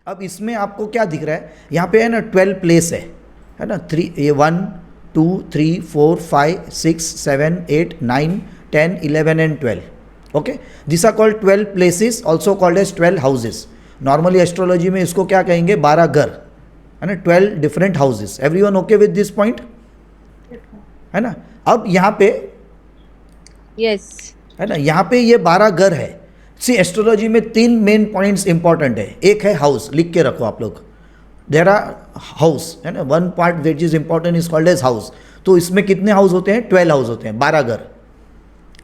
अब इसमें आपको क्या दिख रहा है, यहाँ पे है ना 12 प्लेस है ना, 3 ये 1 2 3 4 5 6 7 8 9 10 11 and 12. Okay, this are called 12 places, also called as 12 houses. Normally astrology में इसको क्या कहेंगे, 12 घर है ना, 12 different houses. Everyone okay with this point है ना. अब यहाँ पे यस है ना, यहाँ पे ये 12 घर है. सी एस्ट्रोलॉजी में 3 मेन पॉइंट्स इंपॉर्टेंट है. एक है हाउस, लिख के रखो आप लोग. देर आर हाउस है ना, one part which is important is called as house. तो इसमें कितने हाउस होते हैं, 12 हाउस होते हैं, 12 घर.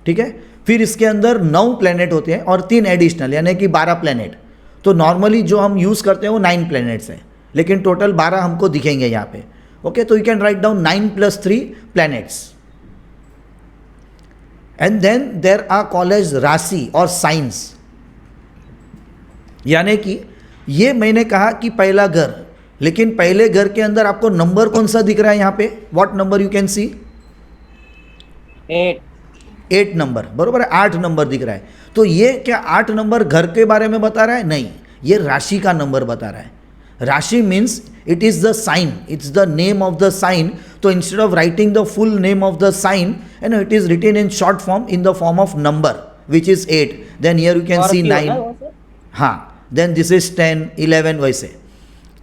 ठीक है. फिर इसके अंदर 9 प्लैनेट होते हैं और 3 एडिशनल, यानी कि 12 प्लैनेट. तो नॉर्मली जो हम यूज़ करते हैं वो 9 प्लैनेट्स हैं, लेकिन टोटल 12 हमको दिखेंगे यहाँ पे. ओके, तो you can write down 9 + 3 planets. And then there are called as rashi और साइंस. यानी कि ये मैंने कहा कि पहला घर, लेकिन पहले घर के अंदर आपको नंबर कौन सा दिख रहा है यहाँ पे, what number you can C, 8 number. बरोबर है, 8 नंबर दिख रहा है. तो ये क्या 8 नंबर घर के बारे में बता रहा है, नहीं, ये राशि का नंबर बता रहा है. Rashi means it is the sign, it's the name of the sign. तो instead of writing the full name of the sign, you know, it is written in short form in the form of number which is 8. Then here you can see 9. हाँ, then this is 10 11 वैसे.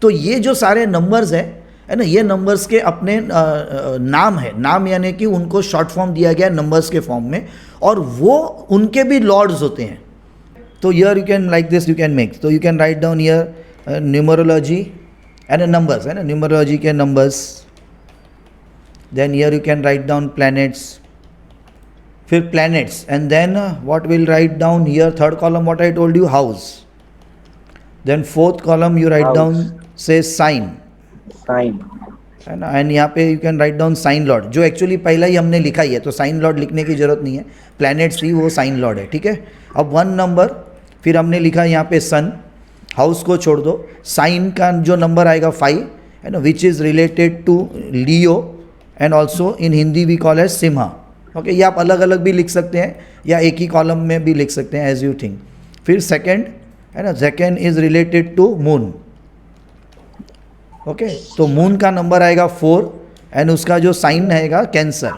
तो ये जो सारे numbers है ना, ये numbers के अपने नाम है. नाम यानी कि उनको शॉर्ट फॉर्म दिया गया नंबर्स के फॉर्म में, और वो उनके भी लॉर्ड्स होते हैं. तो here you can like this, you can make, तो you can write down here numerology and numbers है ना, न्यूमरोलॉजी के numbers. Then here you can write down planets, फिर planets, and then what will write down here, third column what I told you, house. Then fourth column you write down से sign है ना, and यहाँ पे you can write down sign lord, जो actually पहला ही हमने लिखा ही है, तो साइन लॉर्ड लिखने की जरूरत नहीं है. प्लैनेट्स ही वो साइन लॉर्ड है. ठीक है. अब 1 नंबर, फिर हमने लिखा यहाँ पे सन. हाउस को छोड़ दो, साइन का जो नंबर आएगा 5 है ना, which is related to Leo, and also in Hindi we call as Simha. Okay, ये आप अलग अलग भी लिख सकते हैं या एक ही कॉलम में भी लिख सकते हैं, एज यू थिंक. फिर सेकेंड है ना, second is related to moon. Okay, तो मून का नंबर आएगा 4, एंड उसका जो साइन आएगा कैंसर,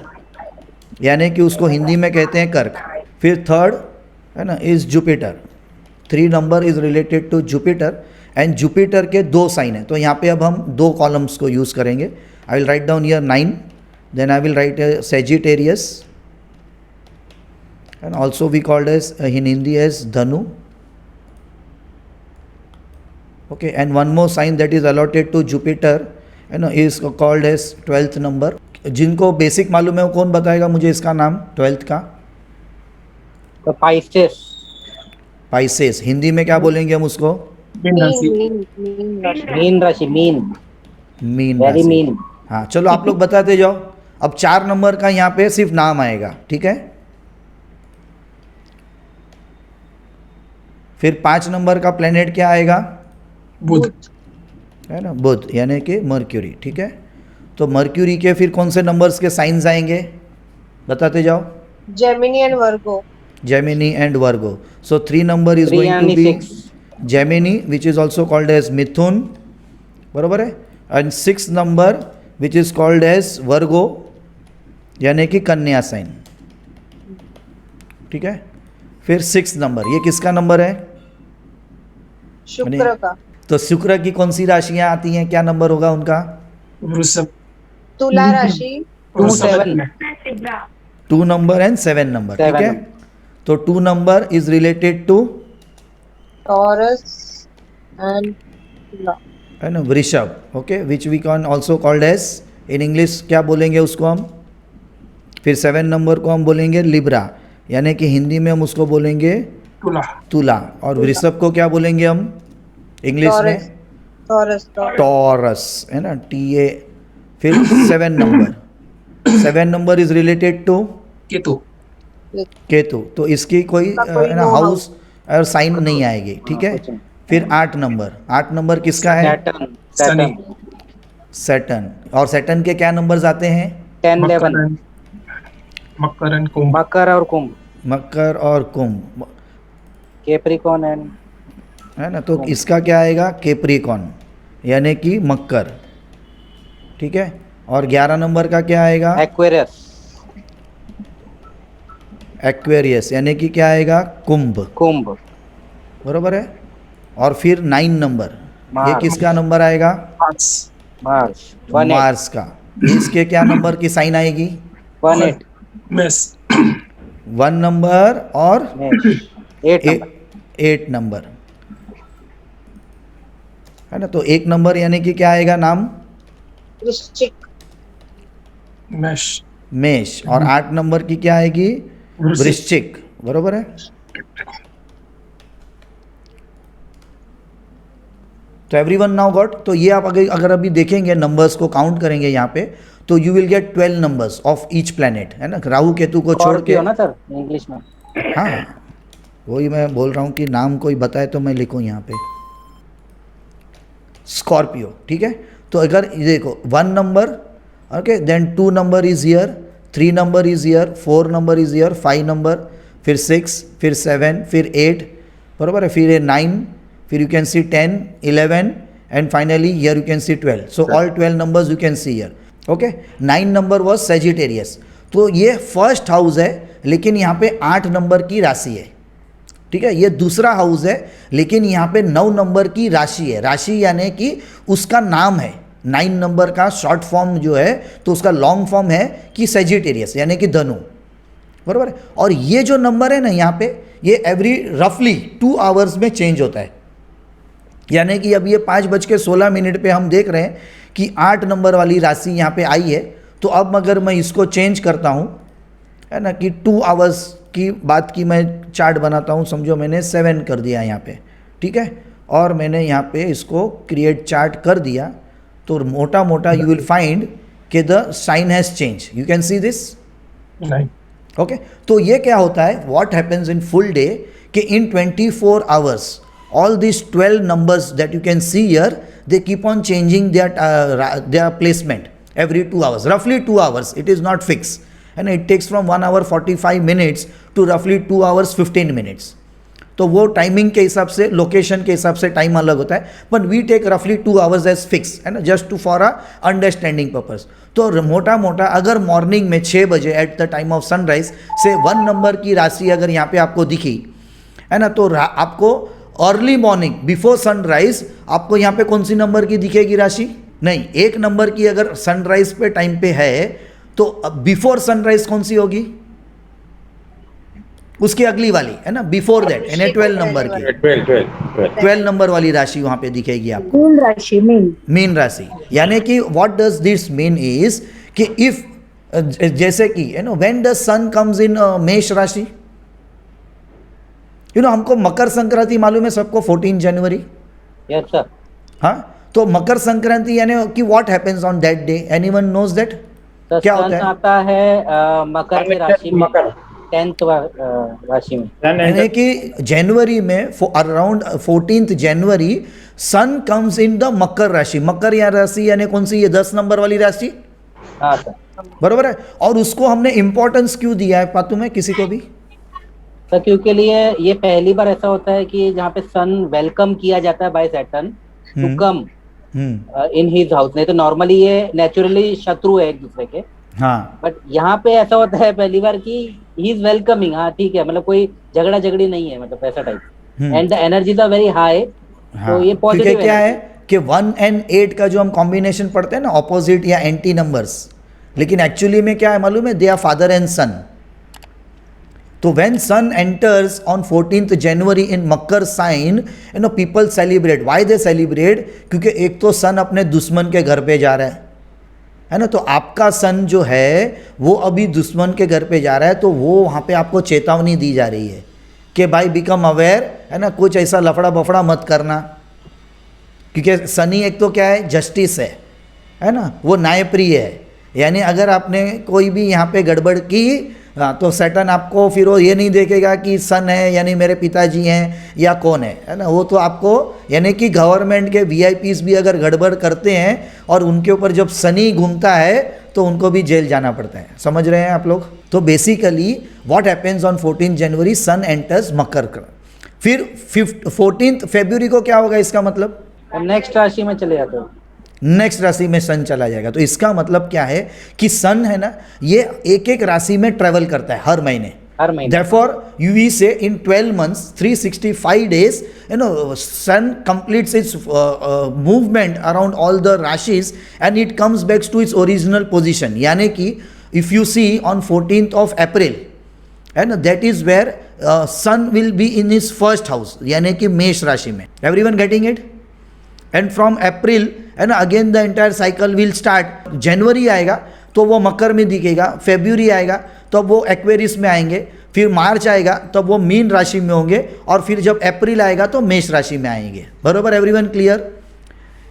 यानी कि उसको हिंदी में कहते हैं कर्क. फिर थर्ड है ना is Jupiter. 3 number is related to Jupiter, and Jupiter के 2 साइन है. तो यहाँ पे अब हम 2 कॉलम्स को यूज़ करेंगे. I will write down here 9, then I will write Sagittarius, and also we called as in Hindi as Dhanu. Okay, and one more sign that is allotted to Jupiter, you know, is called as 12th number. जिनको basic मालूम है वो कौन बताएगा मुझे इसका नाम 12th का? तो पाइसेस. पाइसेस, हिंदी में क्या बोलेंगे हम उसको? मीन राशि. मीन वेरी राशि. मीन. हाँ, चलो आप लोग बताते जाओ. अब 4 नंबर का यहाँ पे सिर्फ नाम आएगा. ठीक है. फिर 5 नंबर का प्लेनेट क्या आएगा? बुध है ना, बुध यानी कि मर्क्यूरी. ठीक है. तो मर्क्यूरी के फिर कौन से नंबर्स के साइंस आएंगे, बताते जाओ. Gemini and Virgo. Gemini and Virgo. So 3 number is going to be Gemini, which is also called as Mithun. बरोबर है. And 6 number which is called as Virgo, यानी कि कन्या साइन. ठीक है. फिर 6 नंबर, ये किसका नंबर है? शुक्र का. तो शुक्र की कौन सी राशियां आती हैं, क्या नंबर होगा उनका? वृषभ तुला राशि. 2 नंबर एंड 7 नंबर. ठीक है. तो 2 number is related to Taurus and Tula है ना, Vrishabh. Okay, which we can also called as in English क्या बोलेंगे उसको हम? फिर 7 नंबर को हम बोलेंगे लिब्रा, यानी कि हिंदी में हम उसको बोलेंगे तुला. और वृषभ को क्या बोलेंगे हम इंग्लिश में? टॉरस है ना, TA. फिर 7 number, 7 number is related to Ketu. तो इसकी कोई है ना हाउस और साइन नहीं आएगी. ठीक है. फिर 8 नंबर, 8 नंबर किसका है? सैटर्न. और सैटर्न के क्या नंबर्स आते हैं? 10 11. मकर और कुंभ. मकर और कुंभ. कैप्रिकॉर्न एंड है ना, तो इसका क्या आएगा कैप्रिकॉर्न यानी कि मकर, ठीक है। और 11 नंबर का क्या आएगा, एक्वेरियस। एक्वेरियस यानी कि क्या आएगा, कुंभ, कुंभ। बरोबर है। और फिर 9 नंबर, ये मार्स। किसका नंबर आएगा, Mars. मार्स। 1 8 मार्स का। इसके क्या नंबर की साइन आएगी, 1 8 Mess. 1 नंबर और 8 नंबर। 8 नंबर, है ना। तो 1 नंबर यानी कि क्या आएगा नाम, वृश्चिक, Mesh. मेष। और 8 नंबर की क्या आएगी, वृश्चिक। वृश्चिक, बरोबर है। तो एवरीवन नाउ गॉट। तो ये आप अगर अभी देखेंगे नंबर्स को काउंट करेंगे यहाँ पे, तो you will get 12 numbers of each planet, है ना, राहु केतु को छोड़ के। स्कॉर्पियो ना सर इंग्लिश में। हाँ, वही मैं बोल रहा हूँ कि नाम कोई बताए तो मैं लिखूँ यहाँ पे, स्कॉर्पियो, ठीक है। तो अगर ये देखो 1 number, okay, then 2 number is here, 3 number is here, 4 number is here, 5 number, फिर 6, फिर 7, फिर 8, बरोबर है, फिर 9, फिर you can C 10, 11 and finally here you can C 12. So all 12 numbers you can see here, okay. 9 number was Sagittarius, तो ये first house है लेकिन यहाँ पे 8 नंबर की राशि है, ठीक है। ये दूसरा हाउस है लेकिन यहाँ पे 9 नंबर की राशि है। राशि यानी कि उसका नाम है, 9 नंबर का शॉर्ट फॉर्म जो है, तो उसका लॉन्ग फॉर्म है कि सेजिटेरियस यानी कि धनु, बराबर है। और ये जो नंबर है ना यहाँ पे, ये एवरी रफली 2 आवर्स में चेंज होता है, यानी कि अब ये 5:16 पे हम देख रहे हैं कि 8 नंबर वाली राशि यहाँ पे आई है। तो अब अगर मैं इसको चेंज करता हूँ, है ना, कि 2 आवर्स की बात की मैं चार्ट बनाता हूँ, समझो मैंने 7 कर दिया यहाँ पे, ठीक है। और मैंने यहाँ पे इसको क्रिएट चार्ट कर दिया, तो मोटा मोटा यू विल फाइंड कि the sign has change, you can see this, 9. Okay. तो ये क्या होता है, what happens in full day, कि in 24 hours all these 12 numbers that you can see here, they keep on changing their placement every 2 hours, roughly 2 hours, it is not fixed, and it takes from 1 hour 45 minutes to roughly 2 hours 15 minutes. तो वो timing के हिसाब से, location के हिसाब से time अलग होता है, बट वी टेक रफली 2 आवर्स एज फिक्स, है ना, just to for a understanding purpose. तो मोटा मोटा अगर मॉर्निंग में 6 बजे at the time of sunrise से 1 नंबर की राशि अगर यहाँ पे आपको दिखी, है ना, तो आपको अर्ली मॉर्निंग बिफोर सनराइज आपको यहाँ पे कौन सी नंबर की दिखेगी राशि, नहीं, 1 नंबर की अगर सनराइज पे टाइम पे है तो बिफोर सनराइज कौन सी होगी, उसकी अगली वाली, है ना, बिफोर दैट, यानी 12 नंबर की, 12 नंबर वाली राशि वहां पे दिखेगी आपको, मीन राशि, मीन राशि। यानी कि what does this mean is कि इफ जैसे कि you know when the sun comes in Mesh rashi, you know हमको मकर संक्रांति मालूम है सबको, 14 जनवरी, यस सर। हाँ, तो मकर संक्रांति यानी कि what happens on that day, anyone knows that, क्या होता है, आता है मकर की राशि में, 10th राशि में, यानी कि जनवरी में around 14th January sun comes in the Makar rashi. Makar या राशि यानी कौन सी, ये 10 नंबर वाली राशि, हाँ सर, बरोबर है। और उसको हमने इंपॉर्टेंस क्यों दिया है पातू में किसी को भी, सर क्योंकि लिए ये पहली बार ऐसा होता है कि जहाँ पे सन वेलकम किया जाता है by Saturn to come in his house, नहीं तो नॉर्मली ये नेचुरली शत्रु है एक दूसरे के, हाँ, बट यहाँ पे ऐसा होता है पहली बार कि ही इज वेलकमिंग, हाँ ठीक है, मतलब कोई झगड़ा झगड़ी नहीं है, मतलब ऐसा type, and the energies are very high, तो ये पॉजिटिव क्योंकि क्या है कि 1 and 8 का जो हम कॉम्बिनेशन पढ़ते हैं ना, ऑपोजिट या एंटी नंबर्स, लेकिन एक्चुअली में क्या है मालूम है, दे आर फादर एंड सन। तो when sun enters on 14th January in Makar sign, you know people celebrate. Why they celebrate? क्योंकि एक तो सन अपने दुश्मन के घर पे जा रहा है ना, तो आपका सन जो है वो अभी दुश्मन के घर पे जा रहा है, तो वो वहाँ पे आपको चेतावनी दी जा रही है कि भाई बिकम अवेयर, है ना, कुछ ऐसा लफड़ा बफड़ा मत करना, क्योंकि सनी एक तो क्या है, जस्टिस है ना, वो न्यायप्रिय है, यानी अगर आपने कोई भी यहाँ पे गड़बड़ की, हाँ, तो सैटर्न आपको फिर वो ये नहीं देखेगा कि सन है यानी मेरे पिताजी हैं या कौन है ना, वो तो आपको, यानी कि गवर्नमेंट के VIPs भी अगर गड़बड़ करते हैं और उनके ऊपर जब सनी घूमता है तो उनको भी जेल जाना पड़ता है, समझ रहे हैं आप लोग। तो basically what happens on 14 January, sun enters Makar. फिर 14 फरवरी को क्या होगा इसका मतलब? नेक्स्ट राशि में चले जाते हो। नेक्स्ट राशि में सन चला जाएगा। तो इसका मतलब क्या है कि सन है ना, ये एक एक राशि में ट्रेवल करता है हर महीने। हर महीने। Therefore, we say in 12 months, 365 days, sun completes its movement around all the rashis and it comes back to its original position. यानी कि if you see on 14th of April, and that is where sun will be in his first house, यानी कि मेष राशि में। Everyone getting it? And from April, and again the entire cycle will start. जनवरी आएगा तो वो मकर में दिखेगा, फेब्रुवरी आएगा तब वो एक्वेरियस में आएंगे, फिर मार्च आएगा तब वो मीन राशि में होंगे, और फिर जब अप्रैल आएगा तो मेष राशि में आएंगे। बरोबर, everyone clear?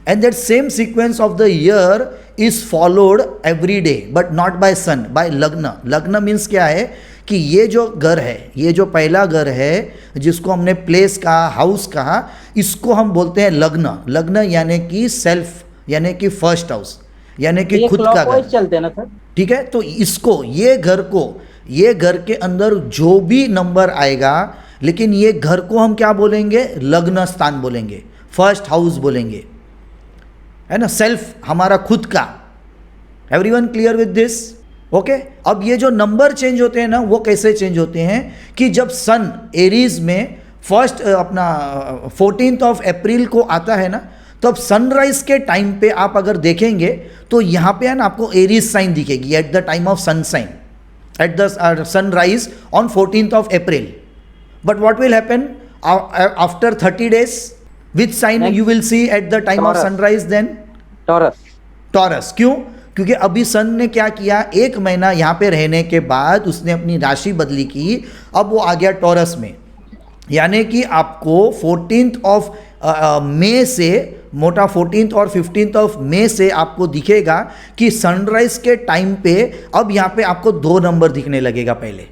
And that same sequence of the year is followed every day, but not by sun, by lagna. Lagna means क्या है कि ये जो घर है, ये जो पहला घर है जिसको हमने प्लेस कहा, हाउस कहा, इसको हम बोलते हैं लग्न। लग्न यानी कि सेल्फ, यानी कि फर्स्ट हाउस, यानी कि खुद का घर। चलते हैं ना सर? ठीक है, तो इसको, ये घर को, ये घर के अंदर जो भी नंबर आएगा, लेकिन ये घर को हम क्या बोलेंगे? लग्न स्थान बोलेंगे, फर्स्ट हाउस बोलेंगे, है ना, सेल्फ, हमारा खुद का। Everyone clear with this? Okay. अब ये जो नंबर चेंज होते हैं ना, वो कैसे चेंज होते हैं कि जब सन एरीज में फर्स्ट अपना 14th ऑफ अप्रैल को आता है ना, तब सनराइज के टाइम पे आप अगर देखेंगे तो यहाँ पे है ना आपको एरीज साइन दिखेगी at the time of sun sign, at the sunrise on 14th of April. But what will happen after 30 days? Which sign you will see at the time of sunrise then? Taurus. Taurus. क्यों? क्योंकि अभी सन ने क्या किया, एक महीना यहाँ पे रहने के बाद उसने अपनी राशि बदली की, अब वो आ गया टॉरस में। यानी कि आपको 14th ऑफ मई से, मोटा 14th और 15th ऑफ मई से आपको दिखेगा कि सनराइज के टाइम पे अब यहाँ पे आपको 2 नंबर दिखने लगेगा पहले।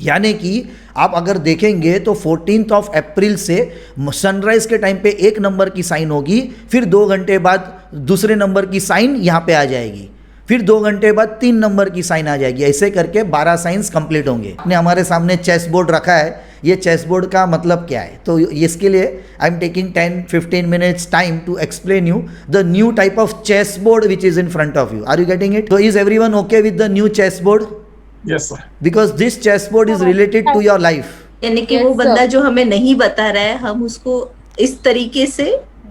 यानी कि आप अगर देखेंगे तो 14th ऑफ अप्रैल से सनराइज के टाइम पे 1 नंबर की साइन होगी, फिर 2 घंटे बाद दूसरे नंबर की साइन यहाँ पे आ जाएगी, फिर 2 घंटे बाद 3 नंबर की साइन आ जाएगी। ऐसे करके 12 साइंस कंप्लीट होंगे। आपने हमारे सामने चेस बोर्ड रखा है, ये चेस बोर्ड का मतलब क्या है? तो इसके लिए I am taking 10-15 minutes time to explain you the new type of chess board which is in front of you. Are you getting it? So is everyone okay with the new chessboard? Yes, sir. Because this chessboard is related to your life. यानी कि वो बंदा जो हमें नहीं बता रहा है, हम उसको इस तरीके से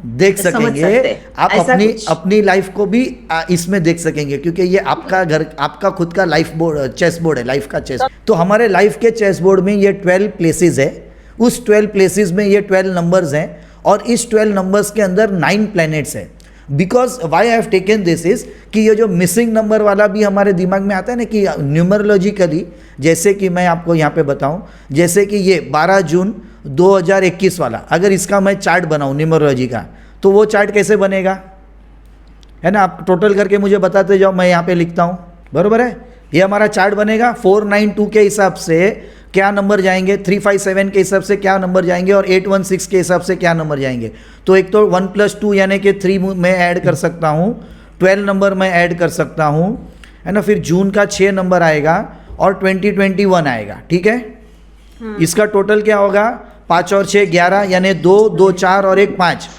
देख समझ सकेंगे। सकते हैं। आप ऐसा अपनी कुछ। अपनी लाइफ को भी इसमें देख सकेंगे, क्योंकि ये आपका घर, आपका खुद का लाइफ बोर्ड, चेस बोर्ड है, लाइफ का चेस। तो हमारे लाइफ के चेस बोर्ड में ये 12 प्लेसेस है, उस 12 प्लेसेस में ये 12 नंबर्स हैं, और इस 12 नंबर्स के अंदर 9 प्लैनेट्स हैं। Because why I have taken this is कि ये जो मिसिंग नंबर वाला भी हमारे दिमाग में आता है ना, कि न्यूमरोलॉजिकली, जैसे कि मैं आपको यहाँ पे बताऊँ, जैसे कि ये 12 जून 2021 वाला, अगर इसका मैं चार्ट बनाऊँ न्यूमरोलॉजी का, तो वो चार्ट कैसे बनेगा, है ना? आप टोटल करके मुझे बताते जाओ, मैं यहाँ पे लिखता हूँ। बरोबर है? ये हमारा चार्ट बनेगा। 492 के हिसाब से क्या नंबर जाएंगे, 357 के हिसाब से क्या नंबर जाएंगे, और 816 के हिसाब से क्या नंबर जाएंगे। तो एक तो 1 + 2 यानी कि 3 मैं ऐड कर सकता हूँ, 12 नंबर मैं ऐड कर सकता हूँ, है ना? फिर जून का 6 नंबर आएगा और 2021 आएगा। ठीक है? इसका टोटल क्या होगा? 5 और 6 11, यानी 2 2 4 और 1 5,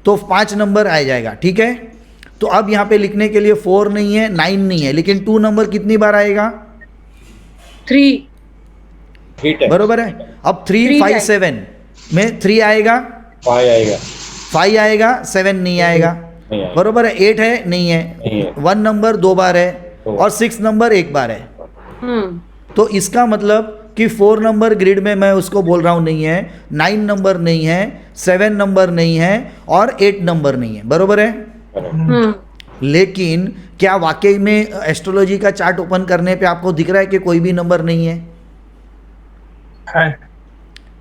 तो 5 नंबर आ जाएगा। ठीक है? तो अब यहाँ पे लिखने के लिए 4 नहीं है, 9 नहीं है, लेकिन 2 नंबर कितनी बार आएगा? 3 बरोबर है? अब 3 5 7 में 3 आएगा, 5 आएगा, 7 नहीं आएगा। बरोबर है? 8 है, नहीं है। 1 नंबर 2 बार है, और 6 नंबर 1 बार है। तो इसका मतलब कि 4 नंबर ग्रिड में मैं उसको बोल रहा हूँ नहीं है, 9 नंबर नहीं है, 7 नंबर नहीं है, और 8 नंबर नहीं है। बरोबर है? लेकिन क्या वाकई में एस्ट्रोलॉजी का चार्ट ओपन करने पे आपको दिख रहा है कि कोई भी नंबर नहीं है?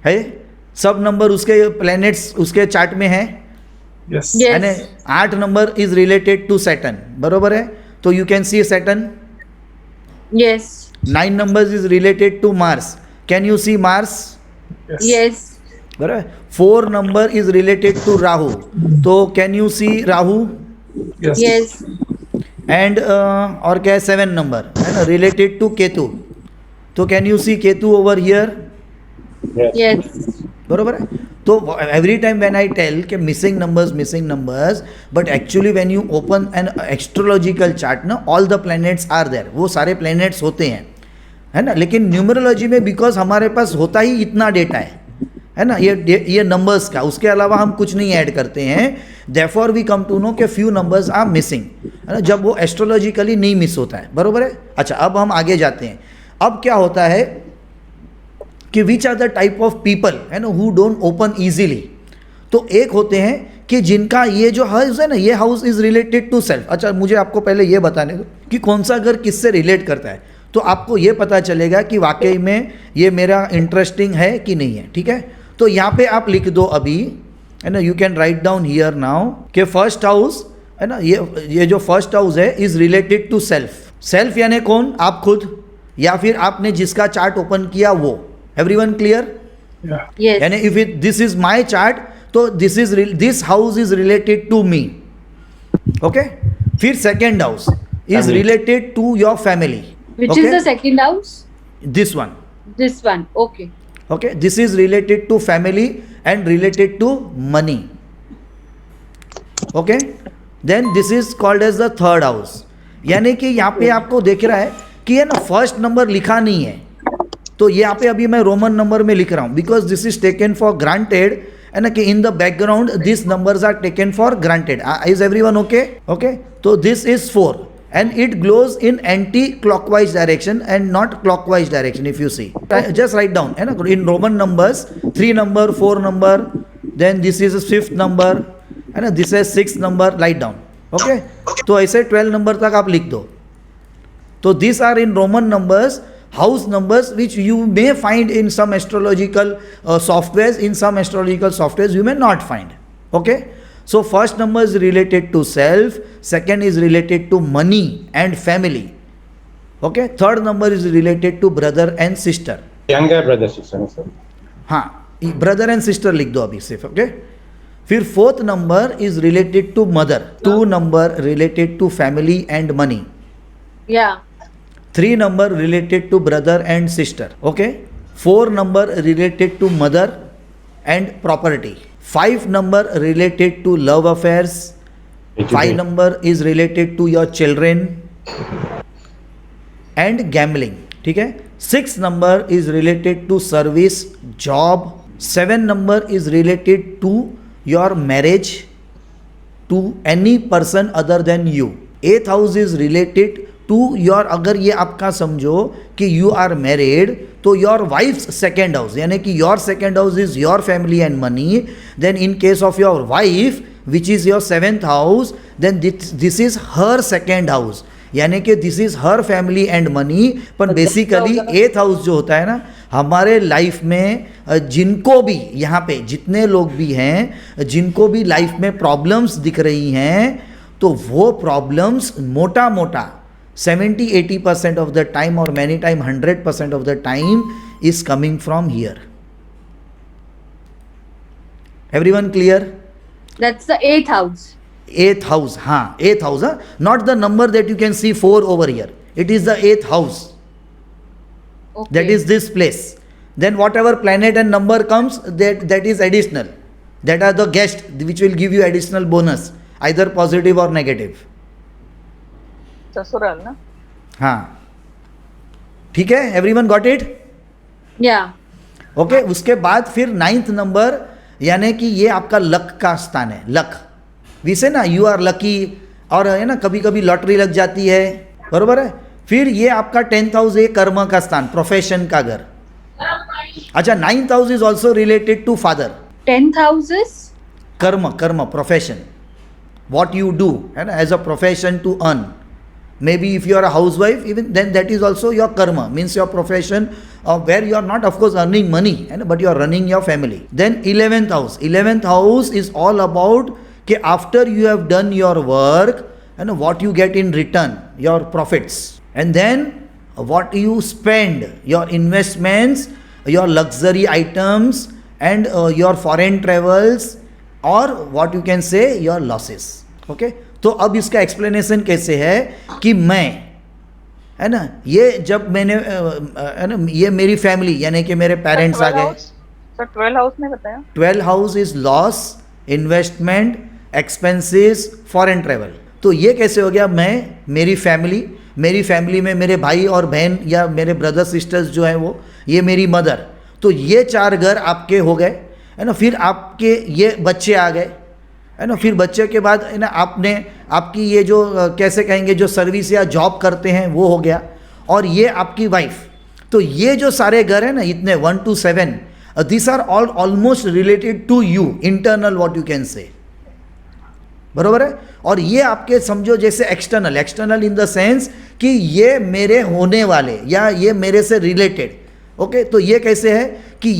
है? सब नंबर उसके प्लैनेट्स उसके चार्ट में है। Yes. यानी 8 नंबर इज रिलेटेड टू सैटर्न। बरोबर है? तो you can see Saturn. Yes. 9 numbers is related to Mars. Can you see Mars? Yes. बराबर। 4 number is related to Rahu. तो can you see Rahu? Yes. Yes. And और क्या है? 7 number है ना, related to Ketu. तो can you see Ketu over here? Yes. बरोबर है. तो every time when I tell कि missing numbers, but actually when you open an astrological chart ना, all the planets are there, वो सारे प्लैनेट्स होते हैं, है ना. लेकिन न्यूमरोलॉजी में बिकॉज हमारे पास होता ही इतना डेटा है ना, ये नंबर्स का, उसके अलावा हम कुछ नहीं ऐड करते हैं. Therefore we come to know कि फ्यू नंबर्स आर मिसिंग, है ना, जब वो एस्ट्रोलॉजिकली नहीं मिस होता है. बरोबर है. अच्छा, अब हम आगे जाते हैं. अब क्या होता है कि which are the type of people, है ना, हु डोंट ओपन ईजिली. तो एक होते हैं कि जिनका ये जो हाउस है ना, ये house is related to self. अच्छा, मुझे आपको पहले ये बताने दो कि कौन सा घर किससे रिलेट करता है, तो आपको ये पता चलेगा कि वाकई में ये मेरा इंटरेस्टिंग है कि नहीं है. ठीक है, तो यहाँ पे आप लिख दो अभी, है ना, you can write down here now कि फर्स्ट हाउस, है ना, ये जो फर्स्ट हाउस है is related to self. Self यानी कौन, आप खुद, या फिर आपने जिसका चार्ट ओपन किया वो. Everyone clear? Yeah. Yes. यानी if it this is my chart, तो this house is related to me. Okay. फिर second house is related to your family. Which is the second house? This one. This one. Okay. Okay, this is related to family and related to money. Okay, then this is called as the third house. यानी कि यहाँ पे आपको दिख रहा है कि ये ना फर्स्ट नंबर लिखा नहीं है, तो यहाँ पे अभी मैं रोमन नंबर में लिख रहा हूँ because this is taken for granted, है ना, कि in the background this numbers are taken for granted. Is everyone okay? Okay, तो this is 4 and it glows in anti-clockwise direction and not clockwise direction. If you see, just write down, है ना, in Roman numbers 3 number, 4 number, then this is a 5th number, है ना, this is 6th number, write down. Okay, तो ऐसे 12 number तक आप लिख दो. तो these are in Roman numbers, house numbers, which you may find in some astrological softwares. In some astrological softwares you may not find. Okay. So first number is related to self, second is related to money and family. Okay, third number is related to brother and sister. Younger brother, sister, sir. हाँ, brother and sister लिख दो अभी सिर्फ. Okay, फिर fourth number is related to mother. 2 number related to family and money. Yeah. 3 number related to brother and sister. Okay, 4 number related to mother and property. 5 number related to love affairs. 5 number is related to your children and gambling. ठीक है. 6 number is related to service, job. 7 number is related to your marriage to any person other than you. 8th house is related to your, अगर ये आपका समझो कि you are married, तो your wife's second house, यानी कि your second house is your family and money. Then in case of your wife which is your 7th house, then this is her second house, यानी कि this is her family and money. पर basically 8th house जो होता है ना, हमारे life में जिनको भी, यहाँ पे जितने लोग भी हैं, जिनको भी लाइफ में प्रॉब्लम्स दिख रही हैं, तो वो प्रॉब्लम्स मोटा मोटा 70-80% of the time, or many time 100% of the time, is coming from here. Everyone clear? That's the 8th house. 8th house, हाँ, 8th house, huh? Not the number that you can see 4 over here. It is the 8th house. Okay. That is this place. Then whatever planet and number comes, that is additional. That are the guests which will give you additional bonus, either positive or negative. ससुराल ना. हाँ, ठीक है. Everyone got it? Yeah. Okay. उसके बाद फिर 9th number, यानी कि ये आपका लक का स्थान है. लक, विसे ना, यू आर लकी, और है ना, कभी कभी लॉटरी लग जाती है, बरोबर है. फिर ये आपका 10th हाउस है, कर्म का स्थान, प्रोफेशन का घर. अच्छा, 9th house is also related to father. 10th house is? Karma, profession, what you do, है ना, as a profession to earn. Maybe if you are a housewife, even then that is also your karma, means your profession, where you are not of course earning money, but you are running your family. Then 11th house. 11th house is all about कि after you have done your work, and what you get in return, your profits, and then what you spend, your investments, your luxury items, and your foreign travels, or what you can say your losses. Okay. तो अब इसका explanation कैसे है कि मैं, है ना, ये जब मैंने, है ना, ये मेरी फैमिली, यानी कि मेरे पेरेंट्स आ गए. सर 12 हाउस नहीं बताया। 12 house is loss, investment, expenses, foreign travel. तो ये कैसे हो गया? मैं, मेरी फैमिली में मेरे भाई और बहन या मेरे ब्रदर सिस्टर्स जो हैं वो, ये मेरी मदर, तो ये 4 घर आपके हो गए, है ना। फिर आपके ये बच्चे आ गए, है ना। फिर बच्चे के बाद है ना आपने आपकी ये जो कैसे कहेंगे जो सर्विस या जॉब करते हैं वो हो गया, और ये आपकी वाइफ। तो ये जो सारे घर हैं ना इतने 1 to 7, this are all almost related to you, internal what you can say, बरोबर है। और ये आपके समझो जैसे एक्सटर्नल इन द सेंस कि ये मेरे होने वाले या ये मेरे से रिलेटेड। ओके, तो ये कैसे है कि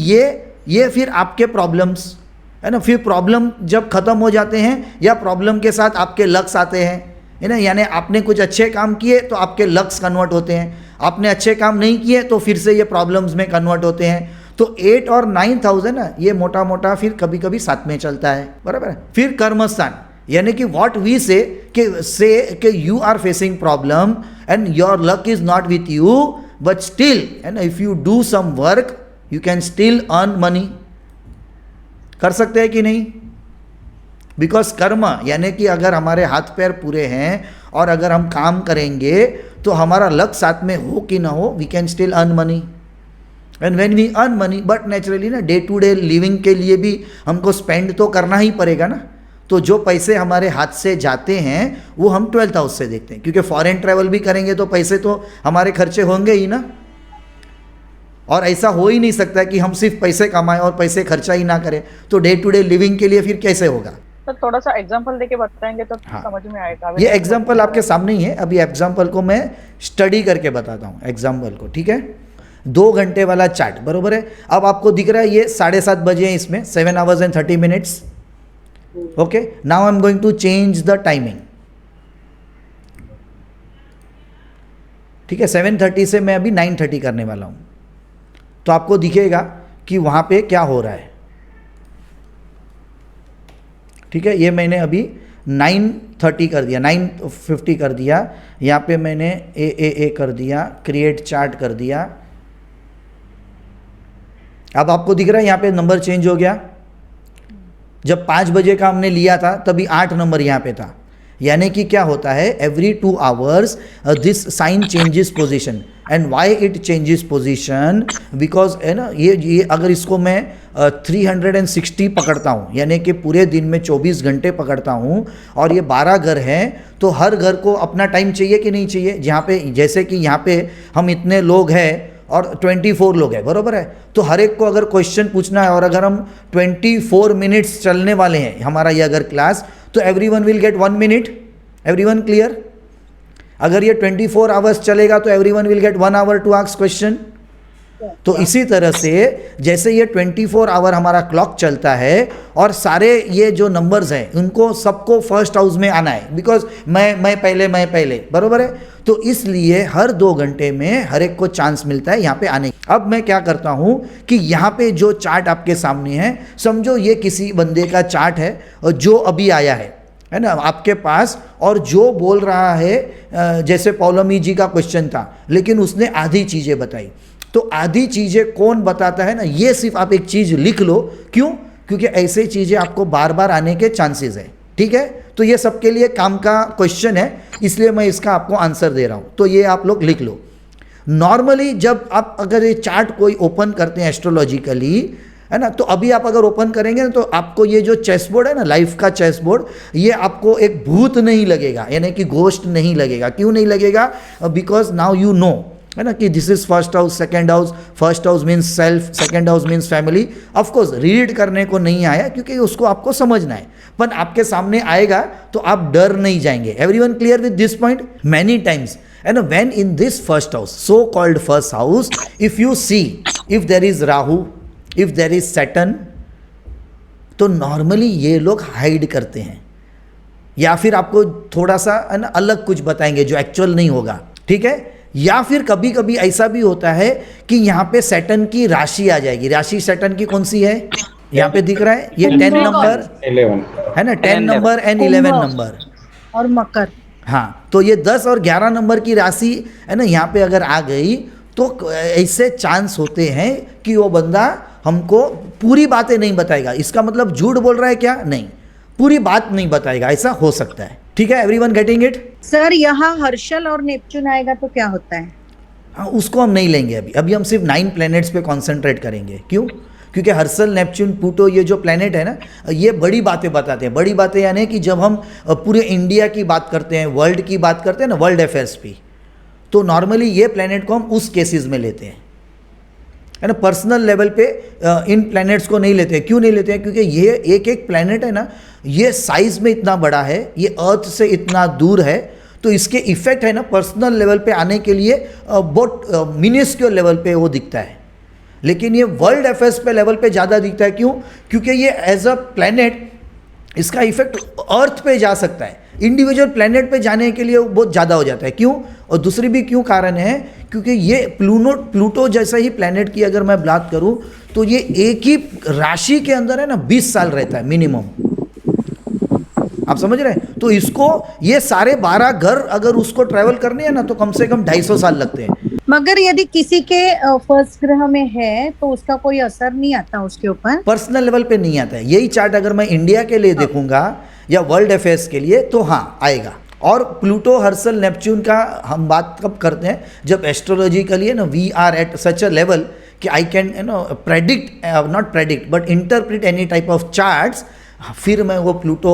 ये फिर आपके प्रॉब्लम्स, है ना। फिर प्रॉब्लम जब खत्म हो जाते हैं या प्रॉब्लम के साथ आपके लक्स आते हैं, है ना। यानी आपने कुछ अच्छे काम किए तो आपके लक्स कन्वर्ट होते हैं, आपने अच्छे काम नहीं किए तो फिर से ये प्रॉब्लम्स में कन्वर्ट होते हैं। तो 8 और 9th हाउस है ना, ये मोटा मोटा फिर कभी कभी साथ में चलता है, बराबर है। फिर कर्मस्थान, यानी कि व्हाट वी से कि you are facing problem and your luck is not with you, but still, है ना, if you do some work you can still earn money. कर सकते हैं कि नहीं? बिकॉज कर्म, यानी कि अगर हमारे हाथ पैर पूरे हैं और अगर हम काम करेंगे तो हमारा लक साथ में हो कि ना हो, we can still earn money. And when we earn money, but naturally ना डे टू डे लिविंग के लिए भी हमको स्पेंड तो करना ही पड़ेगा ना। तो जो पैसे हमारे हाथ से जाते हैं वो हम 12th हाउस से देखते हैं, क्योंकि फॉरेन ट्रैवल भी करेंगे तो पैसे तो हमारे खर्चे होंगे ही ना। और ऐसा हो ही नहीं सकता कि हम सिर्फ पैसे कमाएं और पैसे खर्चा ही ना करें, तो डे टू डे लिविंग के लिए फिर कैसे होगा? तो थोड़ा सा एग्जांपल देके बताएंगे तो हाँ। समझ में आएगा। ये एग्जाम्पल आपके सामने ही है, अभी एग्जाम्पल को मैं स्टडी करके बताता हूँ एग्जाम्पल को, ठीक है। 2 घंटे वाला चार्ट, बरोबर है। अब आपको दिख रहा है ये 7:30 बजे हैं, इसमें 7 hours and 30 minutes। Okay, now I am going to change the timing, ठीक है। 7:30 से मैं अभी 9:30 करने वाला हूँ, तो आपको दिखेगा कि वहाँ पे क्या हो रहा है, ठीक है। ये मैंने अभी 9:30 कर दिया, 9:50 कर दिया, यहाँ पे मैंने ए कर दिया, क्रिएट चार्ट कर दिया। अब आपको दिख रहा है यहाँ पे नंबर चेंज हो गया। जब 5 बजे का हमने लिया था तभी 8 नंबर यहाँ पे था, यानी कि क्या होता है, every 2 hours this sign changes position. And why it changes position? Because है ना, ये अगर इसको मैं 360 पकड़ता हूँ, यानी कि पूरे दिन में 24 घंटे पकड़ता हूँ, और ये 12 घर हैं, तो हर घर को अपना टाइम चाहिए कि नहीं चाहिए? जहाँ पे जैसे कि यहाँ पे हम इतने लोग हैं और 24 लोग हैं, बरोबर है। तो हर एक को अगर क्वेश्चन पूछना है और अगर हम 24 मिनट्स चलने वाले हैं हमारा ये अगर क्लास, तो everyone will get 1 minute। Everyone clear? अगर ये 24 hours चलेगा तो everyone will get 1 hour to ask question. तो इसी तरह से जैसे ये 24 hour हमारा क्लॉक चलता है और सारे ये जो नंबर्स हैं उनको सबको फर्स्ट हाउस में आना है, बिकॉज मैं पहले, बरोबर है। तो इसलिए हर 2 घंटे में हर एक को चांस मिलता है यहाँ पे आने। अब मैं क्या करता हूँ कि यहाँ पे जो चार्ट आपके सामने है, समझो ये किसी बंदे का चार्ट है और जो अभी आया है ना आपके पास, और जो बोल रहा है जैसे पौलमी जी का क्वेश्चन था, लेकिन उसने आधी चीज़ें बताई। तो आधी चीज़ें कौन बताता है ना, ये सिर्फ आप एक चीज़ लिख लो। क्यों? क्योंकि ऐसे चीज़ें आपको बार बार आने के चांसेस है, ठीक है। तो ये सबके लिए काम का क्वेश्चन है, इसलिए मैं इसका आपको आंसर दे रहा हूँ, तो ये आप लोग लिख लो। नॉर्मली जब आप अगर ये चार्ट कोई ओपन करते हैं एस्ट्रोलॉजिकली, है ना, तो अभी आप अगर ओपन करेंगे ना तो आपको ये जो चेस बोर्ड है ना, लाइफ का चेस बोर्ड, ये आपको एक भूत नहीं लगेगा, यानी कि घोस्ट नहीं लगेगा। क्यों नहीं लगेगा? बिकॉज नाउ यू नो, है ना, कि this is first house, second house. First house means self, second house means family. Of course read करने को नहीं आया क्योंकि उसको आपको समझना है, पर आपके सामने आएगा तो आप डर नहीं जाएंगे। Everyone clear with this point? Many times, है ना, when in this first house, so called first house, if you see, if there is Rahu, if there is Saturn, तो नॉर्मली ये लोग हाइड करते हैं या फिर आपको थोड़ा सा है ना अलग कुछ बताएंगे जो एक्चुअल नहीं होगा, ठीक है। या फिर कभी कभी ऐसा भी होता है कि यहाँ पे सैटर्न की राशि आ जाएगी। राशि सैटर्न की कौन सी है? यहाँ पे दिख रहा है ये 10 नंबर 11 है ना, 10 नंबर एंड 11 नंबर और मकर। हाँ, तो ये 10 और 11 नंबर की राशि है ना, यहाँ पे अगर आ गई तो ऐसे चांस होते हैं कि वो बंदा हमको पूरी बातें नहीं बताएगा। इसका मतलब झूठ बोल रहा है क्या? नहीं, पूरी बात नहीं बताएगा, ऐसा हो सकता है। ठीक है, एवरीवन गेटिंग इट? सर यहाँ हर्षल और नेपच्यून आएगा तो क्या होता है? हाँ, उसको हम नहीं लेंगे अभी हम सिर्फ 9 प्लैनेट्स पे कॉन्सेंट्रेट करेंगे। क्यों? क्योंकि हर्षल, नेपच्यून, प्लूटो ये जो प्लैनेट है ना, ये बड़ी बातें बताते हैं। बड़ी बातें यानी कि जब हम पूरे इंडिया की बात करते हैं, वर्ल्ड की बात करते हैं ना, वर्ल्ड अफेयर्स पे, तो नॉर्मली ये प्लैनेट को हम उस केसेस में लेते हैं, है ना। पर्सनल लेवल पे इन प्लैनेट्स को नहीं लेते हैं। क्यों नहीं लेते हैं? क्योंकि ये एक एक प्लैनेट है ना, ये साइज में इतना बड़ा है, ये अर्थ से इतना दूर है, तो इसके इफेक्ट है ना पर्सनल लेवल पे आने के लिए बहुत मिनिस्क्यूल लेवल पे वो दिखता है। लेकिन ये वर्ल्ड अफेयर्स पे लेवल पे ज़्यादा दिखता है। क्यों? क्योंकि ये एज अ प्लैनेट इसका इफेक्ट अर्थ पे जा सकता है, इंडिविजुअल प्लैनेट पे जाने के लिए वो बहुत ज़्यादा हो जाता है। क्यों? और दूसरी भी क्यों कारण है, क्योंकि ये प्लूटो जैसा ही प्लैनेट की अगर मैं बात करूं तो ये एक ही राशि के अंदर है ना 20 साल रहता है मिनिमम। आप समझ रहे हैं? तो इसको ये सारे 12 घर अगर उसको ट्रैवल करने हैं ना तो कम से कम 250 साल लगते हैं। मगर यदि किसी के फर्स्ट ग्रह में है तो उसका कोई असर नहीं आता उसके ऊपर? पर्सनल लेवल पे नहीं आता है। यही चार्ट अगर मैं इंडिया के लिए देखूंगा या वर्ल्ड अफेयर्स के लिए तो हाँ आएगा। और प्लूटो, हर्सल, नेपच्यून का हम बात कब करते हैं? जब एस्ट्रोलॉजिकली है ना we are at such a level कि I can predict, not predict but interpret any type of charts, फिर मैं वो प्लूटो,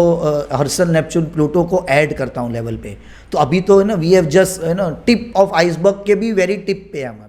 हर्सल, नेपच्यून, प्लूटो को ऐड करता हूँ लेवल पे। तो अभी तो है ना we have just tip of iceberg के भी वेरी टिप पे है हमारा।